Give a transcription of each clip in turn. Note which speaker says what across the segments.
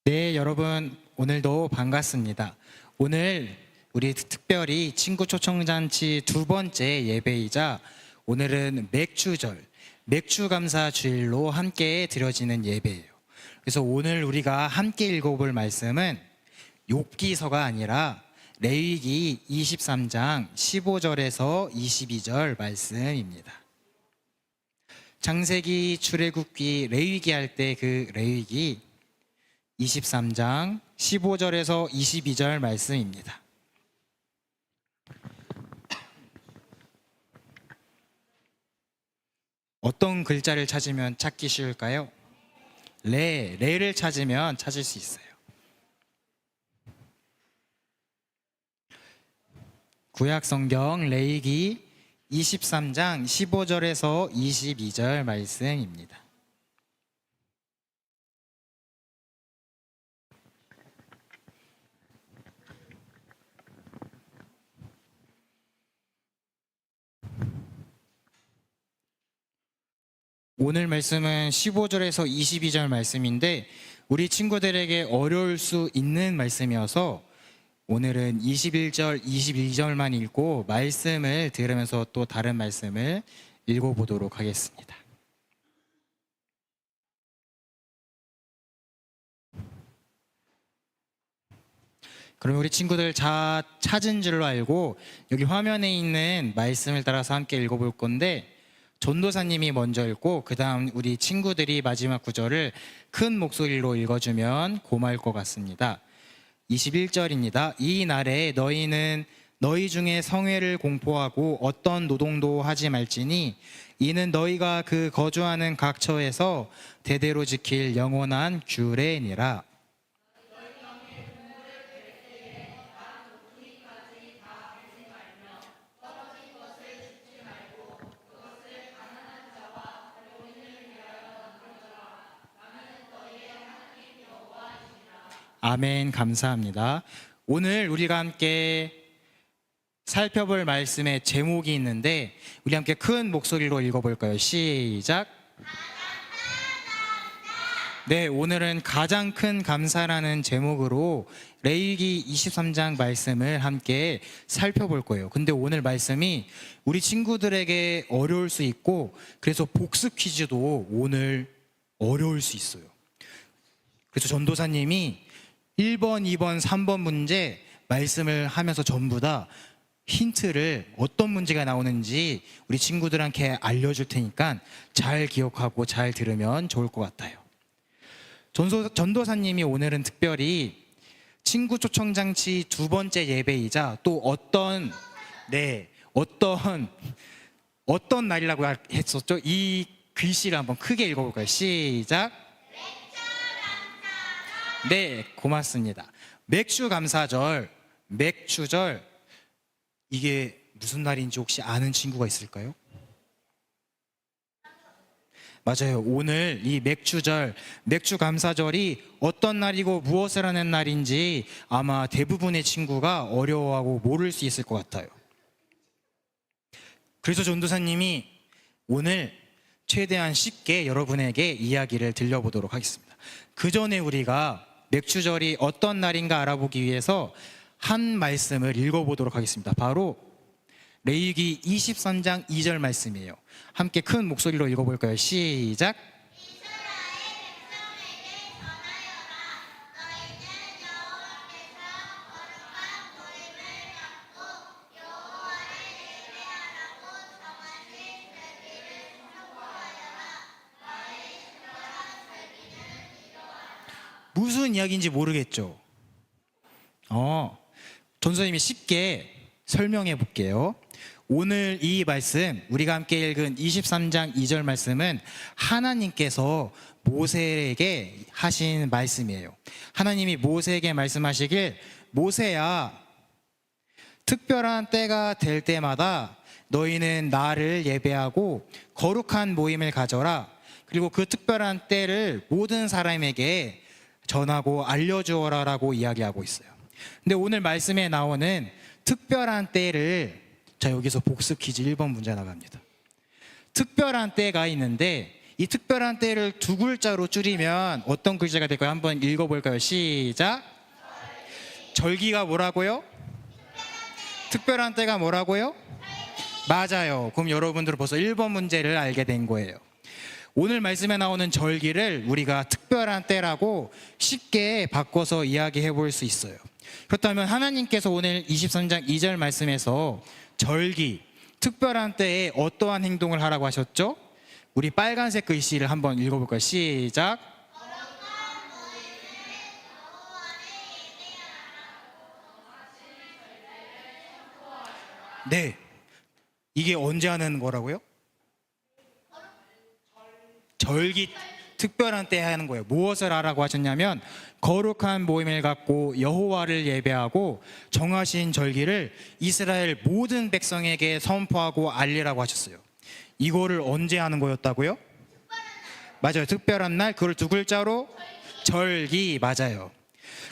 Speaker 1: 네, 여러분 오늘도 반갑습니다. 오늘 우리 특별히 친구 초청잔치 두 번째 예배이자 오늘은 맥주절, 맥주감사 주일로 함께 드려지는 예배예요. 그래서 오늘 우리가 함께 읽어볼 말씀은 욥기서가 아니라 레위기 23장 15절에서 22절 말씀입니다. 창세기, 출애굽기, 레위기 할 때 그 레위기 23장 15절에서 22절 말씀입니다. 어떤 글자를 찾으면 찾기 쉬울까요? 레를 찾으면 찾을 수 있어요. 구약성경 레위기 23장 15절에서 22절 말씀입니다. 오늘 말씀은 15절에서 22절 말씀인데 우리 친구들에게 어려울 수 있는 말씀이어서 오늘은 21절, 22절만 읽고 말씀을 들으면서 또 다른 말씀을 읽어보도록 하겠습니다. 그럼 우리 친구들 다 찾은 줄로 알고 여기 화면에 있는 말씀을 따라서 함께 읽어볼 건데 전도사님이 먼저 읽고 그 다음 우리 친구들이 마지막 구절을 큰 목소리로 읽어주면 고마울 것 같습니다. 21절입니다. 이 날에 너희는 너희 중에 성회를 공포하고 어떤 노동도 하지 말지니 이는 너희가 그 거주하는 각 처에서 대대로 지킬 영원한 규례니라. 아멘. 감사합니다. 오늘 우리가 함께 살펴볼 말씀의 제목이 있는데 우리 함께 큰 목소리로 읽어볼까요? 시작. 네, 오늘은 가장 큰 감사라는 제목으로 레위기 23장 말씀을 함께 살펴볼 거예요. 근데 오늘 말씀이 우리 친구들에게 어려울 수 있고 그래서 복습 퀴즈도 오늘 어려울 수 있어요. 그래서 전도사님이 1번, 2번, 3번 문제 말씀을 하면서 전부 다 힌트를 어떤 문제가 나오는지 우리 친구들한테 알려줄 테니까 잘 기억하고 잘 들으면 좋을 것 같아요. 전도사님이 오늘은 특별히 친구 초청장치 두 번째 예배이자 또 어떤 날이라고 했었죠? 이 글씨를 한번 크게 읽어볼까요? 시작. 네, 고맙습니다. 맥주감사절, 맥주절, 이게 무슨 날인지 혹시 아는 친구가 있을까요? 맞아요. 오늘 이 맥주절, 맥주감사절이 어떤 날이고 무엇을 하는 날인지 아마 대부분의 친구가 어려워하고 모를 수 있을 것 같아요. 그래서 전도사님이 오늘 최대한 쉽게 여러분에게 이야기를 들려보도록 하겠습니다. 그 전에 우리가 맥주절이 어떤 날인가 알아보기 위해서 한 말씀을 읽어보도록 하겠습니다. 바로 레위기 23장 2절 말씀이에요. 함께 큰 목소리로 읽어볼까요? 시작. 무슨 이야기인지 모르겠죠? 전도사님이 쉽게 설명해 볼게요. 오늘 이 말씀, 우리가 함께 읽은 23장 2절 말씀은 하나님께서 모세에게 하신 말씀이에요. 하나님이 모세에게 말씀하시길, 모세야, 특별한 때가 될 때마다 너희는 나를 예배하고 거룩한 모임을 가져라. 그리고 그 특별한 때를 모든 사람에게 전하고 알려주어라라고 이야기하고 있어요. 근데 오늘 말씀에 나오는 특별한 때를, 자, 여기서 복습 퀴즈 1번 문제 나갑니다. 특별한 때가 있는데 이 특별한 때를 두 글자로 줄이면 어떤 글자가 될까요? 한번 읽어볼까요? 시작. 절기가 뭐라고요? 특별한 때가 뭐라고요? 맞아요. 그럼 여러분들은 벌써 1번 문제를 알게 된 거예요. 오늘 말씀에 나오는 절기를 우리가 특별한 때라고 쉽게 바꿔서 이야기해 볼 수 있어요. 그렇다면 하나님께서 오늘 23장 2절 말씀에서 절기, 특별한 때에 어떠한 행동을 하라고 하셨죠? 우리 빨간색 글씨를 한번 읽어볼까요? 시작. 네, 이게 언제 하는 거라고요? 절기, 특별한 때 하는 거예요. 무엇을 하라고 하셨냐면 거룩한 모임을 갖고 여호와를 예배하고 정하신 절기를 이스라엘 모든 백성에게 선포하고 알리라고 하셨어요. 이거를 언제 하는 거였다고요? 맞아요. 특별한 날, 그걸 두 글자로 절기. 맞아요.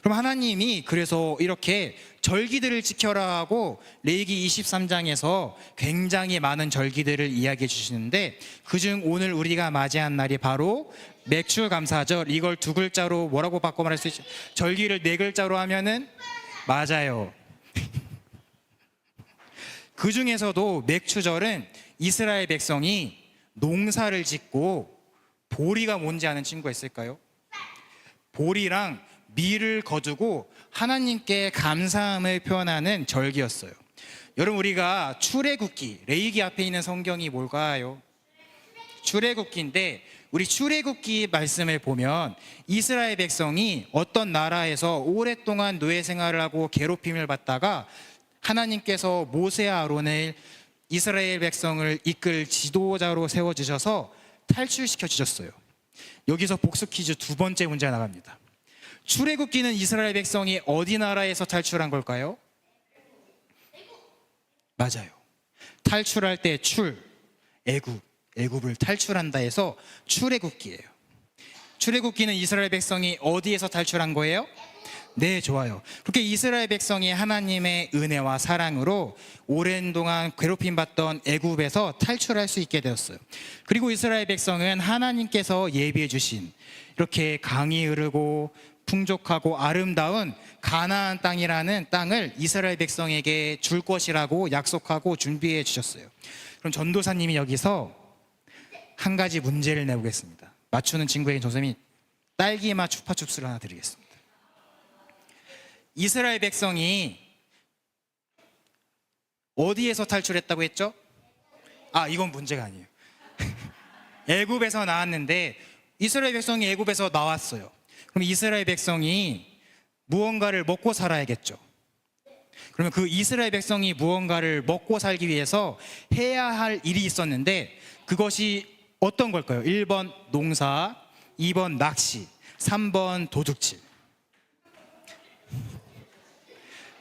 Speaker 1: 그럼 하나님이 그래서 이렇게 절기들을 지켜라 하고 레위기 23장에서 굉장히 많은 절기들을 이야기해 주시는데 그중 오늘 우리가 맞이한 날이 바로 맥추감사절. 이걸 두 글자로 뭐라고 바꿔 말할 수 있죠? 절기를 네 글자로 하면은 맞아요. 그 중에서도 맥추절은 이스라엘 백성이 농사를 짓고 보리가 뭔지 아는 친구가 있을까요? 보리랑 밀을 거두고 하나님께 감사함을 표현하는 절기였어요. 여러분, 우리가 출애굽기, 레위기 앞에 있는 성경이 뭘까요? 출애굽기인데 우리 출애굽기 말씀을 보면 이스라엘 백성이 어떤 나라에서 오랫동안 노예 생활을 하고 괴롭힘을 받다가 하나님께서 모세와 아론을 이스라엘 백성을 이끌 지도자로 세워주셔서 탈출시켜 주셨어요. 여기서 복습 퀴즈 두 번째 문제 나갑니다. 출애굽기는 이스라엘 백성이 어디 나라에서 탈출한 걸까요? 맞아요. 탈출할 때 애굽을 탈출한다 해서 출애굽기예요. 출애굽기는 이스라엘 백성이 어디에서 탈출한 거예요? 네, 좋아요. 그렇게 이스라엘 백성이 하나님의 은혜와 사랑으로 오랜 동안 괴롭힘 받던 애굽에서 탈출할 수 있게 되었어요. 그리고 이스라엘 백성은 하나님께서 예비해 주신 이렇게 강이 흐르고 풍족하고 아름다운 가나안 땅이라는 땅을 이스라엘 백성에게 줄 것이라고 약속하고 준비해 주셨어요. 그럼 전도사님이 여기서 한 가지 문제를 내보겠습니다. 맞추는 친구에게 선생님이 딸기맛 추파춥스를 하나 드리겠습니다. 이스라엘 백성이 어디에서 탈출했다고 했죠? 이건 문제가 아니에요. 애굽에서 나왔는데 이스라엘 백성이 애굽에서 나왔어요. 그럼 이스라엘 백성이 무언가를 먹고 살아야겠죠. 그러면 그 이스라엘 백성이 무언가를 먹고 살기 위해서 해야 할 일이 있었는데 그것이 어떤 걸까요? 1번 농사, 2번 낚시, 3번 도둑질.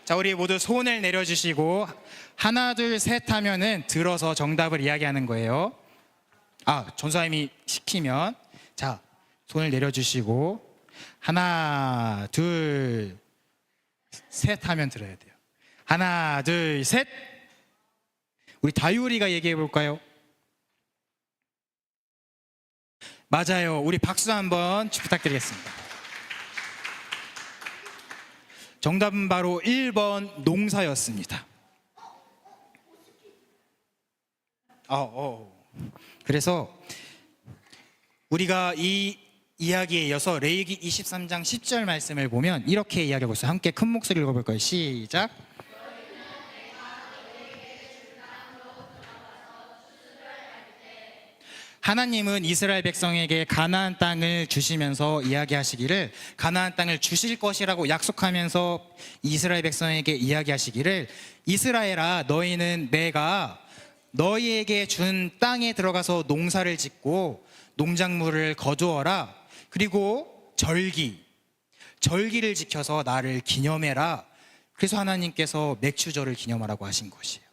Speaker 1: 자, 우리 모두 손을 내려주시고 하나 둘 셋 하면은 들어서 정답을 이야기하는 거예요. 전사님이 시키면 자, 손을 내려주시고 하나 둘 셋 하면 들어야 돼요. 하나 둘 셋. 우리 다유리가 얘기해 볼까요? 맞아요. 우리 박수 한번 부탁드리겠습니다. 정답은 바로 1번 농사였습니다. 그래서 우리가 이 이야기에 이어서 레위기 23장 10절 말씀을 보면 이렇게 이야기하고 있어요. 함께 큰 목소리로 읽어볼까요? 시작. 하나님은 이스라엘 백성에게 가나안 땅을 주시면서 이야기하시기를 가나안 땅을 주실 것이라고 약속하면서 이스라엘 백성에게 이야기하시기를 이스라엘아 너희는 내가 너희에게 준 땅에 들어가서 농사를 짓고 농작물을 거두어라. 그리고 절기를 지켜서 나를 기념해라. 그래서 하나님께서 맥추절을 기념하라고 하신 것이에요.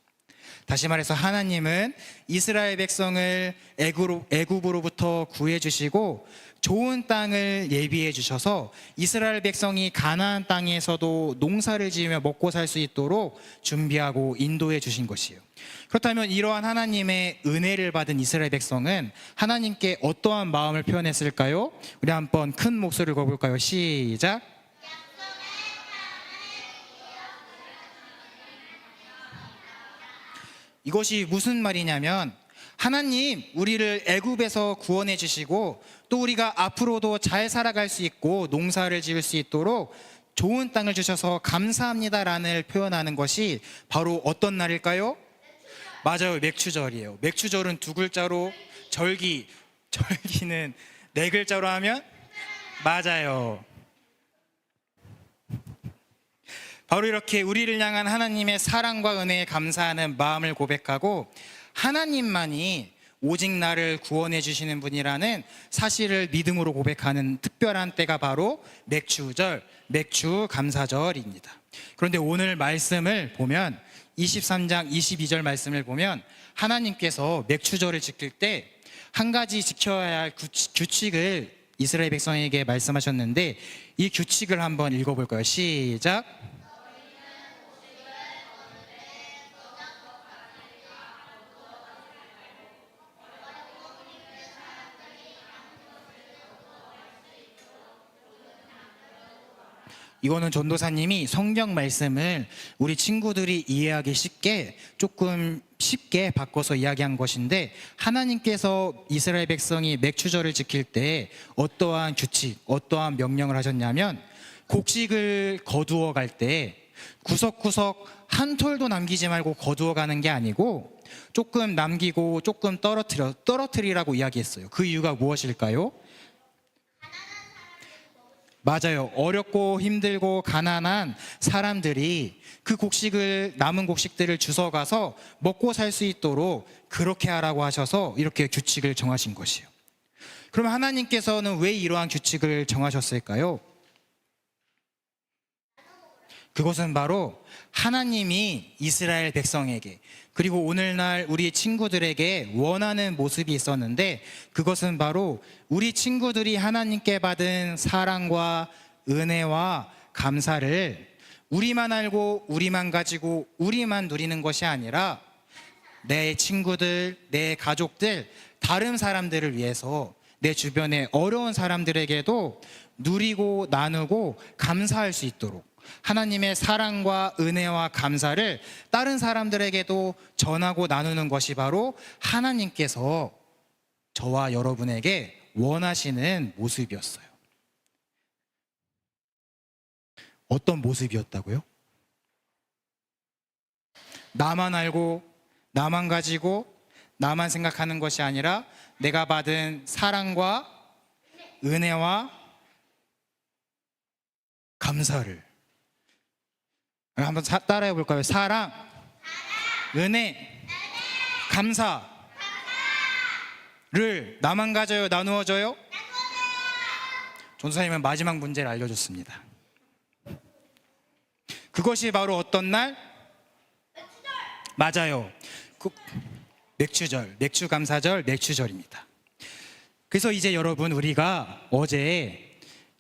Speaker 1: 다시 말해서 하나님은 이스라엘 백성을 애굽으로부터 구해 주시고 좋은 땅을 예비해 주셔서 이스라엘 백성이 가나안 땅에서도 농사를 지으며 먹고 살 수 있도록 준비하고 인도해 주신 것이에요. 그렇다면 이러한 하나님의 은혜를 받은 이스라엘 백성은 하나님께 어떠한 마음을 표현했을까요? 우리 한번 큰 목소리를 걸어볼까요? 시작. 이것이 무슨 말이냐면 하나님, 우리를 애굽에서 구원해 주시고 또 우리가 앞으로도 잘 살아갈 수 있고 농사를 지을 수 있도록 좋은 땅을 주셔서 감사합니다라는 표현하는 것이 바로 어떤 날일까요? 맞아요, 맥추절이에요. 맥추절은 두 글자로 절기는 네 글자로 하면 맞아요. 바로 이렇게 우리를 향한 하나님의 사랑과 은혜에 감사하는 마음을 고백하고 하나님만이 오직 나를 구원해 주시는 분이라는 사실을 믿음으로 고백하는 특별한 때가 바로 맥추절, 맥추 감사절입니다. 그런데 오늘 말씀을 보면 23장 22절 말씀을 보면 하나님께서 맥추절을 지킬 때 한 가지 지켜야 할 규칙을 이스라엘 백성에게 말씀하셨는데 이 규칙을 한번 읽어볼까요? 시작. 이거는 전도사님이 성경 말씀을 우리 친구들이 이해하기 조금 쉽게 바꿔서 이야기한 것인데 하나님께서 이스라엘 백성이 맥추절을 지킬 때 어떠한 규칙, 어떠한 명령을 하셨냐면 곡식을 거두어 갈 때 구석구석 한 톨도 남기지 말고 거두어 가는 게 아니고 조금 남기고 조금 떨어뜨리라고 이야기했어요. 그 이유가 무엇일까요? 맞아요. 어렵고 힘들고 가난한 사람들이 그 남은 곡식들을 주워가서 먹고 살 수 있도록 그렇게 하라고 하셔서 이렇게 규칙을 정하신 것이에요. 그러면 하나님께서는 왜 이러한 규칙을 정하셨을까요? 그것은 바로 하나님이 이스라엘 백성에게 그리고 오늘날 우리 친구들에게 원하는 모습이 있었는데 그것은 바로 우리 친구들이 하나님께 받은 사랑과 은혜와 감사를 우리만 알고 우리만 가지고 우리만 누리는 것이 아니라 내 친구들, 내 가족들, 다른 사람들을 위해서 내 주변의 어려운 사람들에게도 누리고 나누고 감사할 수 있도록 하나님의 사랑과 은혜와 감사를 다른 사람들에게도 전하고 나누는 것이 바로 하나님께서 저와 여러분에게 원하시는 모습이었어요. 어떤 모습이었다고요? 나만 알고 나만 가지고 나만 생각하는 것이 아니라 내가 받은 사랑과 은혜와 감사를 한번 따라해 볼까요? 사랑, 은혜, 감사를 나만 가져요? 나누어 줘요? 전도사님은 마지막 문제를 알려줬습니다. 그것이 바로 어떤 날? 맞아요. 맥추절, 맥추감사절, 맥추절입니다. 그래서 이제 여러분 우리가 어제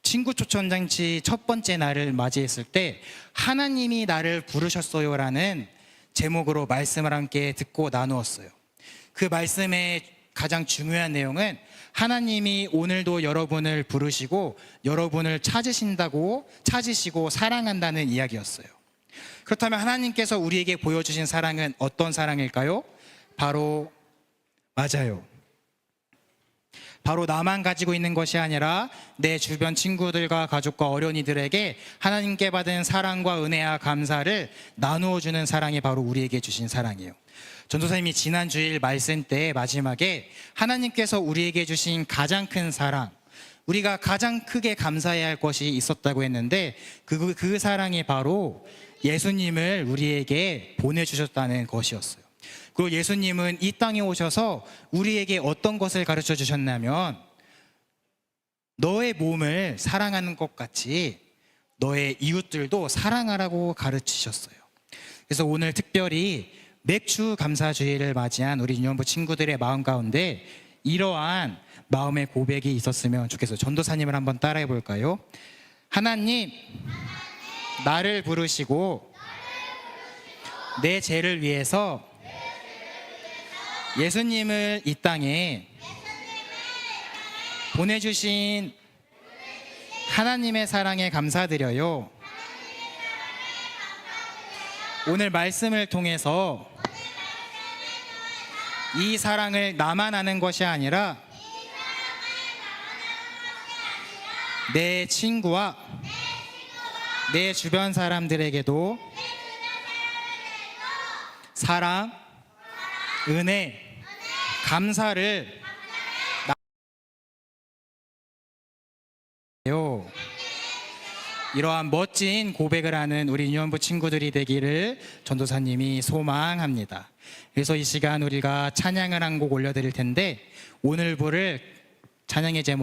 Speaker 1: 친구 초청잔치 첫 번째 날을 맞이했을 때 하나님이 나를 부르셨어요라는 제목으로 말씀을 함께 듣고 나누었어요. 그 말씀의 가장 중요한 내용은 하나님이 오늘도 여러분을 부르시고 여러분을 찾으시고 사랑한다는 이야기였어요. 그렇다면 하나님께서 우리에게 보여주신 사랑은 어떤 사랑일까요? 맞아요. 바로 나만 가지고 있는 것이 아니라 내 주변 친구들과 가족과 어린이들에게 하나님께 받은 사랑과 은혜와 감사를 나누어 주는 사랑이 바로 우리에게 주신 사랑이에요. 전도사님이 지난 주일 말씀 때 마지막에 하나님께서 우리에게 주신 가장 큰 사랑, 우리가 가장 크게 감사해야 할 것이 있었다고 했는데 그 사랑이 바로 예수님을 우리에게 보내주셨다는 것이었어요. 그리고 예수님은 이 땅에 오셔서 우리에게 어떤 것을 가르쳐 주셨냐면 너의 몸을 사랑하는 것 같이 너의 이웃들도 사랑하라고 가르치셨어요. 그래서 오늘 특별히 맥주 감사주의를 맞이한 우리 유년부 친구들의 마음 가운데 이러한 마음의 고백이 있었으면 좋겠어요. 전도사님을 한번 따라해 볼까요? 하나님, 나를 부르시고 내 죄를 위해서 예수님을 이 땅에 보내주신 하나님의 사랑에 감사드려요. 오늘 말씀을 통해서 이 사랑을 나만 아는 것이 아니라 내 친구와 내 주변 사람들에게도 사랑, 은혜, 감사를 나요. 이러한 멋진 고백을 하는 우리 유년부 친구들이 되기를 전도사님이 소망합니다. 그래서 이 시간 우리가 찬양을 한 곡 올려드릴 텐데 오늘 부를 찬양의 제목